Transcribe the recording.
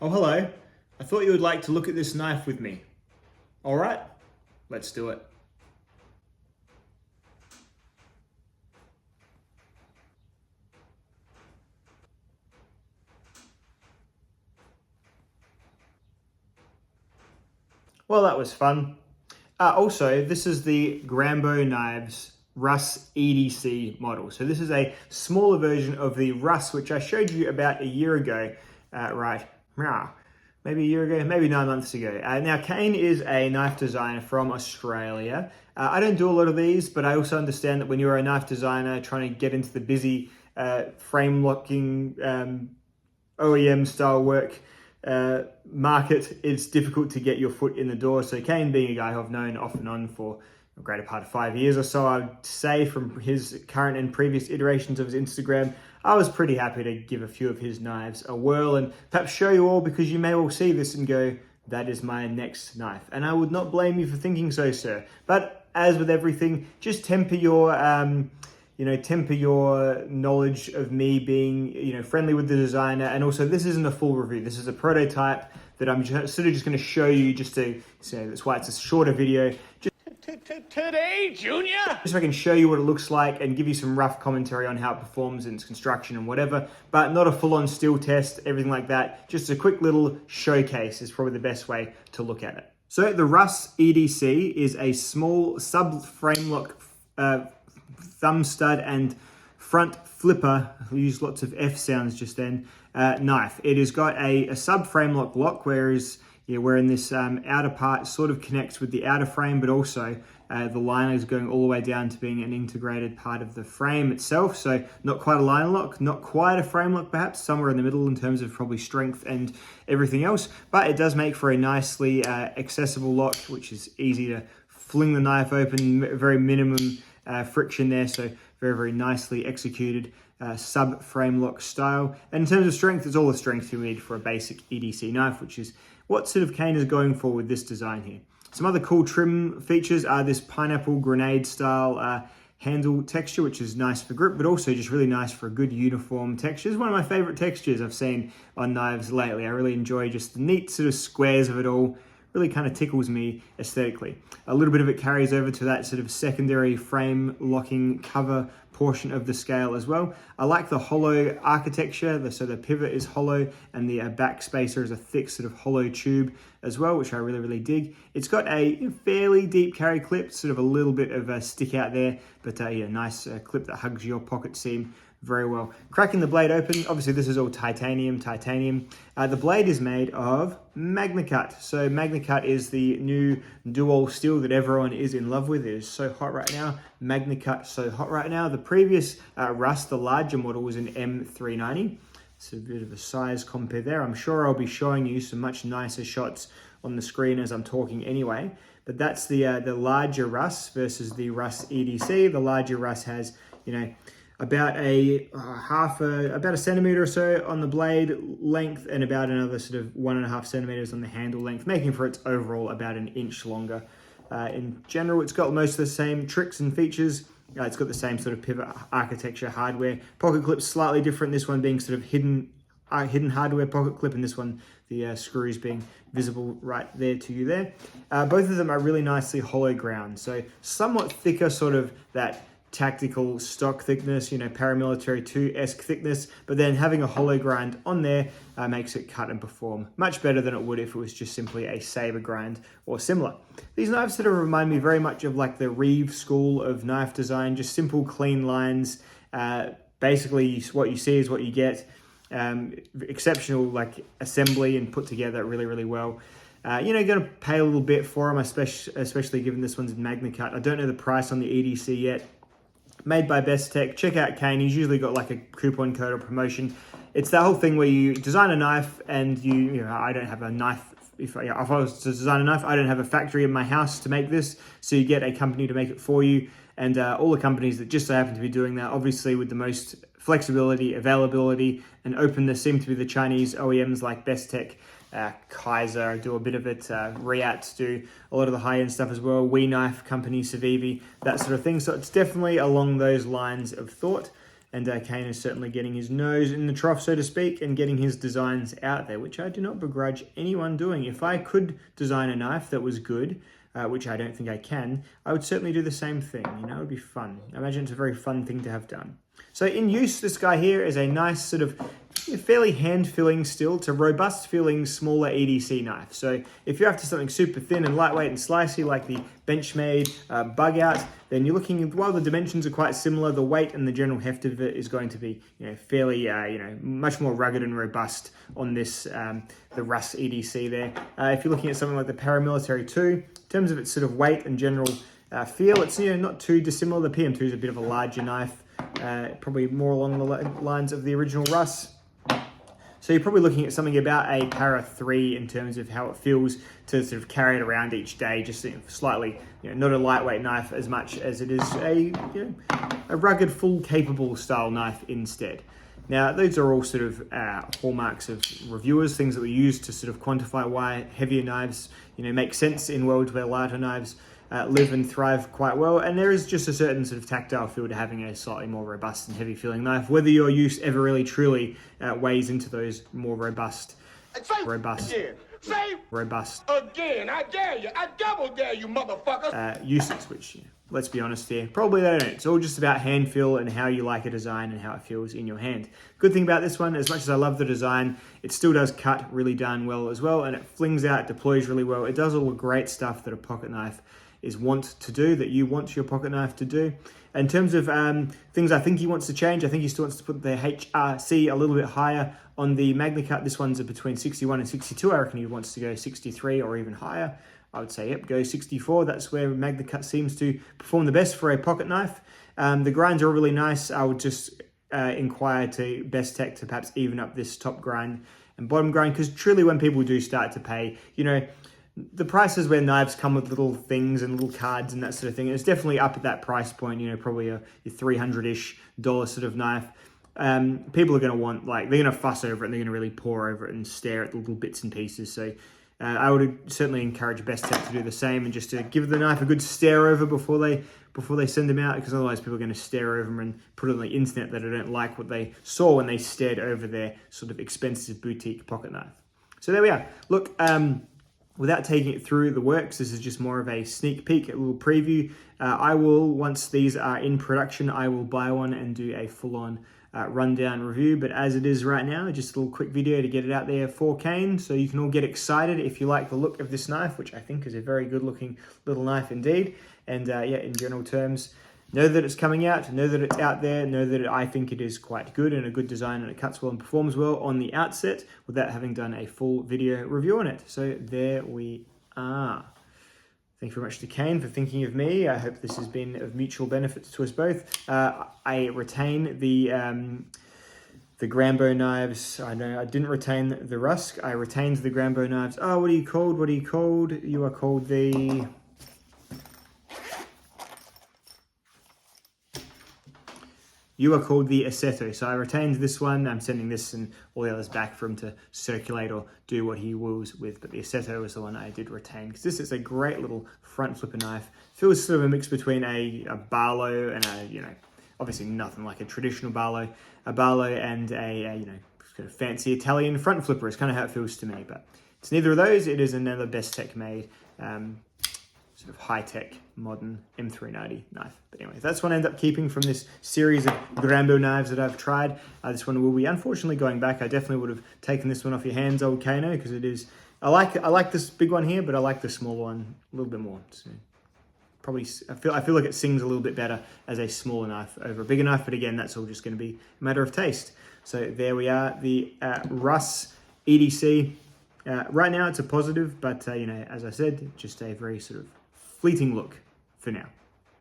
Oh, hello. I thought you would like to look at this knife with me. All right, let's do it. Well, that was fun. Also, this is the Grambeau knives Russ EDC model. So this is a smaller version of the Russ, which I showed you about a year ago, right? Maybe a year ago, maybe 9 months ago. Now, Kane is a knife designer from Australia. I don't do a lot of these, but I also understand that when you're a knife designer trying to get into the busy frame locking OEM style work market, it's difficult to get your foot in the door. So Kane, being a guy who I've known off and on for a greater part of 5 years or so, I would say from his current and previous iterations of his Instagram, I was pretty happy to give a few of his knives a whirl and perhaps show you all, because you may all see this and go, that is my next knife. And I would not blame you for thinking so, sir. But as with everything, just temper your temper your knowledge of me being, friendly with the designer. And also, this isn't a full review. This is a prototype that I'm just going to show you, just to, so that's why it's a shorter video. Today, Junior? Just so I can show you what it looks like and give you some rough commentary on how it performs in its construction and whatever, but not a full-on steel test, everything like that. Just a quick little showcase is probably the best way to look at it. So the Russ EDC is a small sub-frame lock thumb stud and front flipper, we used lots of F sounds just then, knife. It has got a sub frame lock, whereas wherein this outer part sort of connects with the outer frame, but also the liner is going all the way down to being an integrated part of the frame itself. So not quite a liner lock, not quite a frame lock, perhaps somewhere in the middle in terms of probably strength and everything else, but it does make for a nicely accessible lock, which is easy to fling the knife open, very minimum friction there, so very, very nicely executed sub-frame lock style. And in terms of strength, it's all the strength you need for a basic EDC knife, which is what sort of Kane is going for with this design here. Some other cool trim features are this pineapple grenade style handle texture, which is nice for grip, but also just really nice for a good uniform texture. It's one of my favorite textures I've seen on knives lately. I really enjoy just the neat sort of squares of it all. Really kind of tickles me aesthetically. A little bit of it carries over to that sort of secondary frame locking cover portion of the scale as well. I like the hollow architecture, so the pivot is hollow and the back spacer is a thick sort of hollow tube as well, which I really, really dig. It's got a fairly deep carry clip, sort of a little bit of a stick out there, but nice clip that hugs your pocket seam very well. Cracking the blade open, obviously this is all titanium. The blade is made of MagnaCut. So MagnaCut is the new dual steel that everyone is in love with. It is so hot right now. MagnaCut so hot right now. The previous Russ, the larger model, was an M390. It's a bit of a size compare there. I'm sure I'll be showing you some much nicer shots on the screen as I'm talking anyway. But that's the larger Russ versus the Russ EDC. The larger Russ has, about about a centimeter or so on the blade length and about another sort of 1.5 centimeters on the handle length, making for its overall about an inch longer. In general, it's got most of the same tricks and features. It's got the same sort of pivot architecture hardware. Pocket clip's slightly different, this one being sort of hidden hardware pocket clip, and this one the screws being visible right there to you there. Both of them are really nicely hollow ground, so somewhat thicker, sort of that tactical stock thickness, paramilitary 2-esque thickness, but then having a hollow grind on there makes it cut and perform much better than it would if it was just simply a saber grind or similar. These knives sort of remind me very much of like the Reeve school of knife design, just simple, clean lines. Basically, what you see is what you get. Exceptional like assembly and put together really, really well. Going to pay a little bit for them, especially given this one's in MagnaCut. I don't know the price on the EDC yet. Made by Best Tech. Check out Kane. He's usually got like a coupon code or promotion. It's that whole thing where you design a knife and I don't have a knife. If I was to design a knife, I don't have a factory in my house to make this. So you get a company to make it for you. And all the companies that just so happen to be doing that, obviously with the most flexibility, availability, and openness, seem to be the Chinese OEMs like Best Tech. Kaiser do a bit of it, Riats do a lot of the high-end stuff as well, We Knife Company, Civivi, that sort of thing. So it's definitely along those lines of thought. And Kane is certainly getting his nose in the trough, so to speak, and getting his designs out there, which I do not begrudge anyone doing. If I could design a knife that was good, which I don't think I can, I would certainly do the same thing. You know, it would be fun. I imagine it's a very fun thing to have done. So in use, this guy here is a nice sort of fairly hand-filling still to robust-feeling smaller EDC knife. So if you're after something super thin and lightweight and slicey like the Benchmade Bug Out, then you're looking, while the dimensions are quite similar, the weight and the general heft of it is going to be, you know, fairly, much more rugged and robust on this, the Russ EDC there. If you're looking at something like the Paramilitary 2, in terms of its sort of weight and general feel, it's, you know, not too dissimilar. The PM2 is a bit of a larger knife, probably more along the lines of the original Russ. So you're probably looking at something about a Para 3 in terms of how it feels to sort of carry it around each day, just slightly, you know, not a lightweight knife as much as it is a rugged, full capable style knife instead. Now, those are all sort of hallmarks of reviewers, things that we use to sort of quantify why heavier knives, you know, make sense in worlds where lighter knives live and thrive quite well. And there is just a certain sort of tactile feel to having a slightly more robust and heavy feeling knife, whether your use ever really truly weighs into those more robust, Again, I dare you. I double dare you, motherfucker. Uses, which, let's be honest here, probably they don't. It's all just about hand feel and how you like a design and how it feels in your hand. Good thing about this one, as much as I love the design, it still does cut really darn well as well, and it flings out, it deploys really well. It does all the great stuff that a pocket knife is want to do, that you want your pocket knife to do. In terms of things I think he wants to change, I think he still wants to put the HRC a little bit higher on the Magna Cut. This one's between 61 and 62. I reckon he wants to go 63 or even higher. I would say, yep, go 64. That's where Magna Cut seems to perform the best for a pocket knife. The grinds are really nice. I would just inquire to Best Tech to perhaps even up this top grind and bottom grind, because truly when people do start to pay, you know, the prices where knives come with little things and little cards and that sort of thing, it's definitely up at that price point, you know, probably a $300-ish sort of knife. People are going to want, like, they're going to fuss over it and they're going to really pore over it and stare at the little bits and pieces. So I would certainly encourage Best Tech to do the same and just to give the knife a good stare over before they send them out, because otherwise people are going to stare over them and put it on the internet that I don't like what they saw when they stared over their sort of expensive boutique pocket knife. So there we are. Look, without taking it through the works, this is just more of a sneak peek, a little preview. I will, once these are in production, I will buy one and do a full-on rundown review. But as it is right now, just a little quick video to get it out there for Kane, so you can all get excited if you like the look of this knife, which I think is a very good looking little knife indeed. And yeah, in general terms, know that it's coming out, know that it's out there, know that I think it is quite good and a good design, and it cuts well and performs well on the outset without having done a full video review on it. So there we are. Thank you very much to Kane for thinking of me. I hope this has been of mutual benefit to us both. I retain the Grambeau knives. I know I didn't retain the Russ. I retained the Grambeau knives. Oh, what are you called? What are you called? You are called the... You are called the Assetto. So I retained this one. I'm sending this and all the others back for him to circulate or do what he wills with. But the Assetto is the one I did retain, because this is a great little front flipper knife. Feels sort of a mix between a Barlow and a, you know, obviously nothing like a traditional Barlow. A Barlow and a you know, kind of fancy Italian front flipper is kind of how it feels to me. But it's neither of those. It is another Best Tech made sort of high-tech, modern M390 knife. But anyway, that's one I end up keeping from this series of Grambeau knives that I've tried. This one will be unfortunately going back. I definitely would have taken this one off your hands, old Kano, because it is... I like this big one here, but I like the small one a little bit more. So probably, I feel like it sings a little bit better as a smaller knife over a bigger knife, but again, that's all just going to be a matter of taste. So there we are, the Russ EDC. Right now it's a positive, but you know, as I said, just a very sort of fleeting look for now.